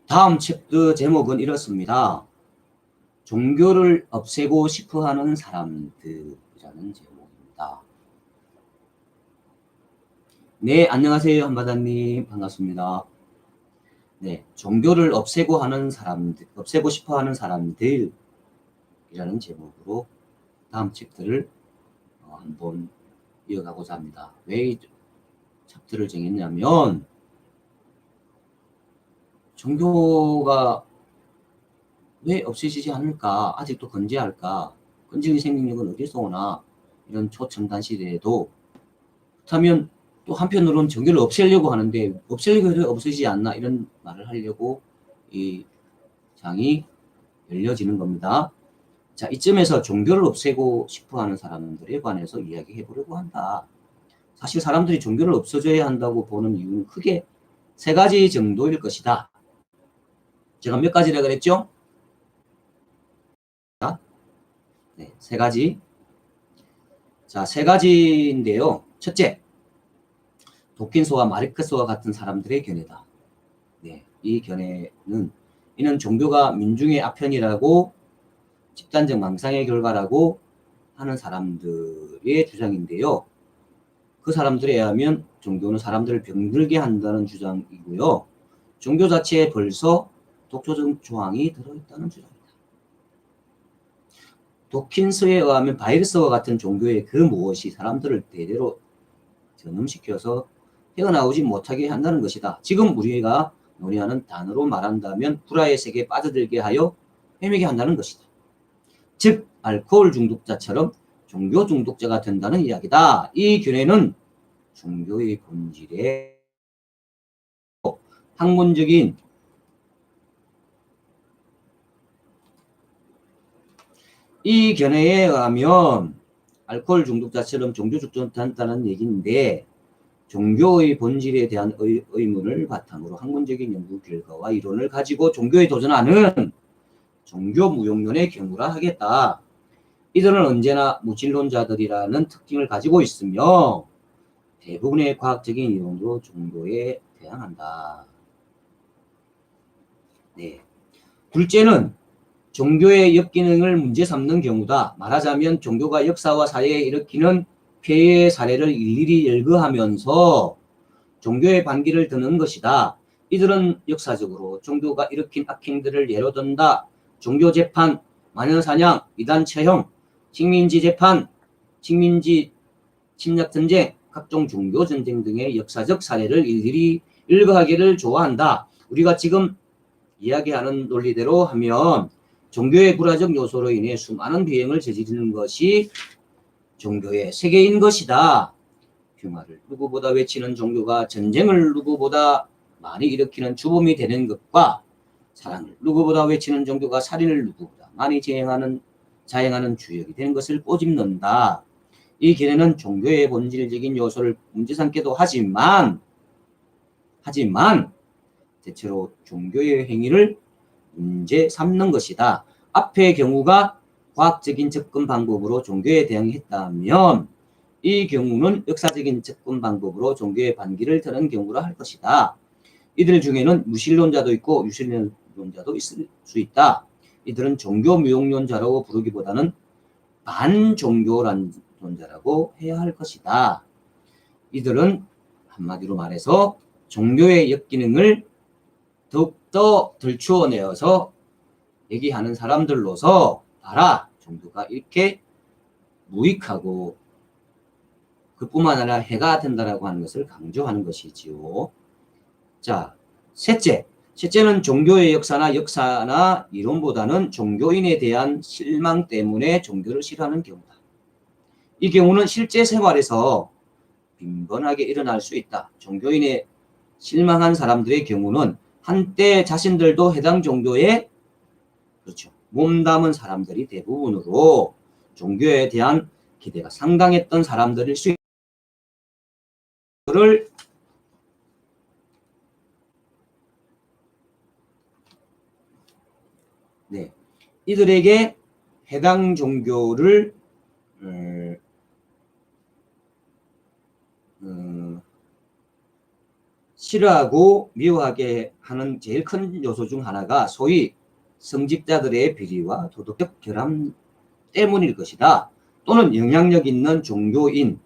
다음 챕터 제목은 이렇습니다. 종교를 없애고 싶어하는 사람들이라는 제목입니다. 네, 안녕하세요, 한바다님. 반갑습니다. 네, 종교를 없애고 싶어하는 사람들이라는 제목으로 다음 챕터를 한번 이어가고자 합니다. 왜 이 챕터를 정했냐면, 종교가 왜 없어지지 않을까? 아직도 건재할까? 끈질긴 생명력은 어디서 오나? 이런 초첨단 시대에도 그렇다면 또 한편으로는 종교를 없애려고 하는데 없애려고 해도 없어지지 않나? 이런 말을 하려고 이 장이 열려지는 겁니다. 자, 이쯤에서 종교를 없애고 싶어하는 사람들에 관해서 이야기해 보려고 한다. 사실 사람들이 종교를 없어져야 한다고 보는 이유는 크게 세 가지 정도일 것이다. 제가 몇 가지라 그랬죠? 네, 세 가지. 자, 세 가지인데요. 첫째, 도킨스와 마르크스와 같은 사람들의 견해다. 네, 이 견해는 이는 종교가 민중의 아편이라고 집단적 망상의 결과라고 하는 사람들의 주장인데요. 그 사람들에 의하면 종교는 사람들을 병들게 한다는 주장이고요. 종교 자체에 벌써 독초적 조항이 들어있다는 주장입니다. 도킨스에 의하면 바이러스와 같은 종교의 그 무엇이 사람들을 대대로 전염시켜서 헤어나오지 못하게 한다는 것이다. 지금 우리가 논의하는 단어로 말한다면 불화의 세계에 빠져들게 하여 헤매게 한다는 것이다. 즉 알코올 중독자처럼 종교 중독자가 된다는 이야기다. 이 견해는 종교의 본질에 학문적인 이 견해에 의하면 알코올 중독자처럼 종교 중독자다는 얘기인데 종교의 본질에 대한 의문을 바탕으로 학문적인 연구 결과와 이론을 가지고 종교에 도전하는 종교 무용론의 경우라 하겠다. 이들은 언제나 무신론자들이라는 특징을 가지고 있으며 대부분의 과학적인 이론으로 종교에 대항한다. 네. 둘째는 종교의 역기능을 문제 삼는 경우다. 말하자면 종교가 역사와 사회에 일으키는 폐해의 사례를 일일이 열거하면서 종교의 반기를 드는 것이다. 이들은 역사적으로 종교가 일으킨 악행들을 예로 든다. 종교재판, 마녀사냥, 이단처형, 식민지재판, 식민지 침략전쟁, 각종 종교전쟁 등의 역사적 사례를 일일이 일거하기를 좋아한다. 우리가 지금 이야기하는 논리대로 하면 종교의 불화적 요소로 인해 수많은 비행을 저지르는 것이 종교의 세계인 것이다. 평화를 누구보다 외치는 종교가 전쟁을 누구보다 많이 일으키는 주범이 되는 것과 사랑을 누구보다 외치는 종교가 살인을 누구보다 많이 자행하는 주역이 되는 것을 꼬집는다. 이 견해는 종교의 본질적인 요소를 문제 삼기도 하지만 대체로 종교의 행위를 문제 삼는 것이다. 앞의 경우가 과학적인 접근 방법으로 종교에 대응했다면 이 경우는 역사적인 접근 방법으로 종교의 반기를 드는 경우라 할 것이다. 이들 중에는 무신론자도 있고 유신론자도 있을 수 있다. 이들은 종교 무용론자라고 부르기보다는 반종교론자라고 해야 할 것이다. 이들은 한마디로 말해서 종교의 역기능을 더욱더 들추어내어서 얘기하는 사람들로서 봐라, 종교가 이렇게 무익하고 그뿐만 아니라 해가 된다라고 하는 것을 강조하는 것이지요. 자, 셋째는 종교의 역사나 이론보다는 종교인에 대한 실망 때문에 종교를 싫어하는 경우다. 이 경우는 실제 생활에서 빈번하게 일어날 수 있다. 종교인에 실망한 사람들의 경우는 한때 자신들도 해당 종교에 몸담은 사람들이 대부분으로 종교에 대한 기대가 상당했던 사람들일 수 있를 네, 이들에게 해당 종교를 싫어하고 미워하게 하는 제일 큰 요소 중 하나가 소위 성직자들의 비리와 도덕적 결함 때문일 것이다. 또는 영향력 있는 종교인의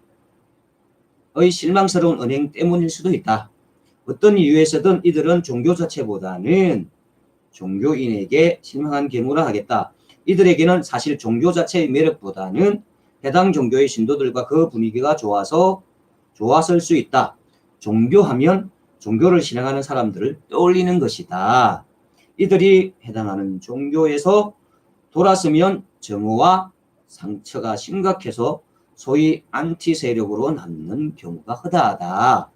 실망스러운 언행 때문일 수도 있다. 어떤 이유에서든 이들은 종교 자체보다는 종교인에게 실망한 경우라 하겠다. 이들에게는 사실 종교 자체의 매력보다는 해당 종교의 신도들과 그 분위기가 좋았을 수 있다. 종교하면 종교를 신앙하는 사람들을 떠올리는 것이다. 이들이 해당하는 종교에서 돌았으면 정오와 상처가 심각해서 소위 안티 세력으로 남는 경우가 허다하다.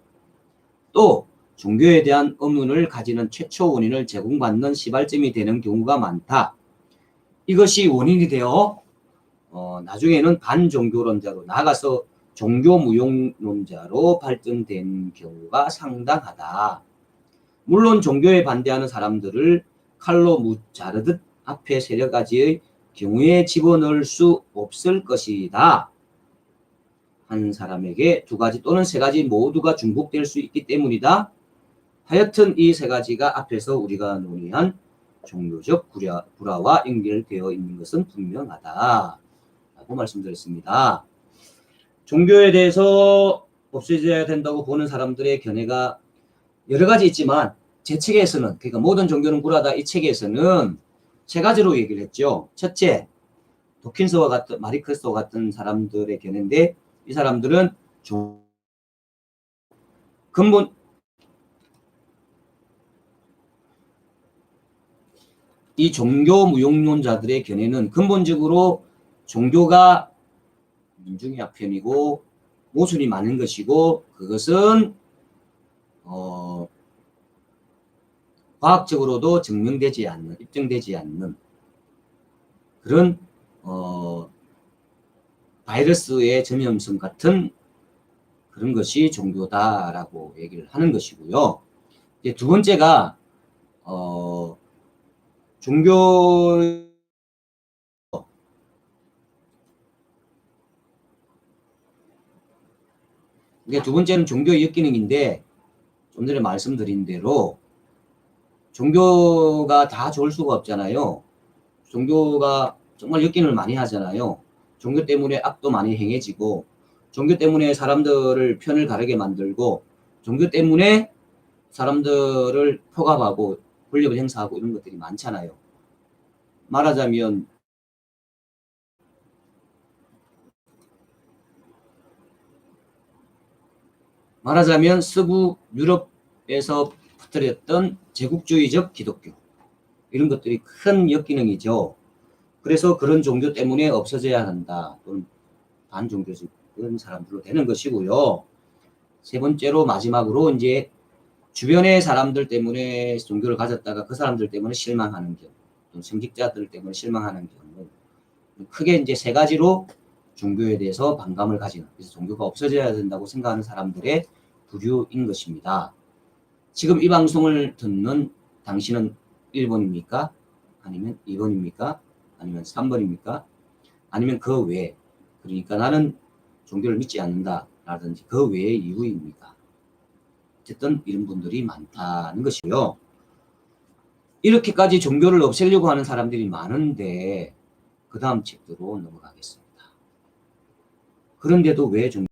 또 종교에 대한 의문을 가지는 최초 원인을 제공받는 시발점이 되는 경우가 많다. 이것이 원인이 되어 나중에는 반종교론자로 나아가서 종교무용론자로 발전된 경우가 상당하다. 물론 종교에 반대하는 사람들을 칼로 자르듯 앞에 세력가지의 경우에 집어넣을 수 없을 것이다. 한 사람에게 두 가지 또는 세 가지 모두가 중복될 수 있기 때문이다. 하여튼 이 세 가지가 앞에서 우리가 논의한 종교적 불화와 연결되어 있는 것은 분명하다. 라고 말씀드렸습니다. 종교에 대해서 없어져야 된다고 보는 사람들의 견해가 여러 가지 있지만 제 책에서는, 그러니까 모든 종교는 불화다 이 책에서는 세 가지로 얘기를 했죠. 첫째, 도킨스와 같은 마리크스와 같은 사람들의 견해인데, 이 사람들은 근본 이 종교 무용론자들의 견해는 근본적으로 종교가 민중의 아편이고 모순이 많은 것이고, 그것은 과학적으로도 증명되지 않는, 입증되지 않는 그런 바이러스의 전염성 같은 그런 것이 종교다라고 얘기를 하는 것이고요. 이제 두 번째가 종교 이게 두 번째는 종교의 역기능인데, 좀 전에 말씀드린 대로 종교가 다 좋을 수가 없잖아요. 종교가 정말 역기능을 많이 하잖아요. 종교 때문에 악도 많이 행해지고, 종교 때문에 사람들을 편을 가르게 만들고, 종교 때문에 사람들을 포갑하고 권력을 행사하고 이런 것들이 많잖아요. 말하자면 서구 유럽에서 퍼뜨렸던 제국주의적 기독교, 이런 것들이 큰 역기능이죠. 그래서 그런 종교 때문에 없어져야 한다, 또는 반종교적 그런 사람들로 되는 것이고요. 세 번째로 마지막으로 이제 주변의 사람들 때문에 종교를 가졌다가 그 사람들 때문에 실망하는 경우, 또 성직자들 때문에 실망하는 경우, 크게 이제 세 가지로 종교에 대해서 반감을 가지는, 그래서 종교가 없어져야 된다고 생각하는 사람들의 부류인 것입니다. 지금 이 방송을 듣는 당신은 1번입니까? 아니면 2번입니까? 아니면 3번입니까? 아니면 그 외에, 그러니까 나는 종교를 믿지 않는다 라든지 그 외의 이유입니까? 어쨌든 이런 분들이 많다는 것이고요. 이렇게까지 종교를 없애려고 하는 사람들이 많은데 그 다음 책으로 넘어가겠습니다. 그런데도 왜 종교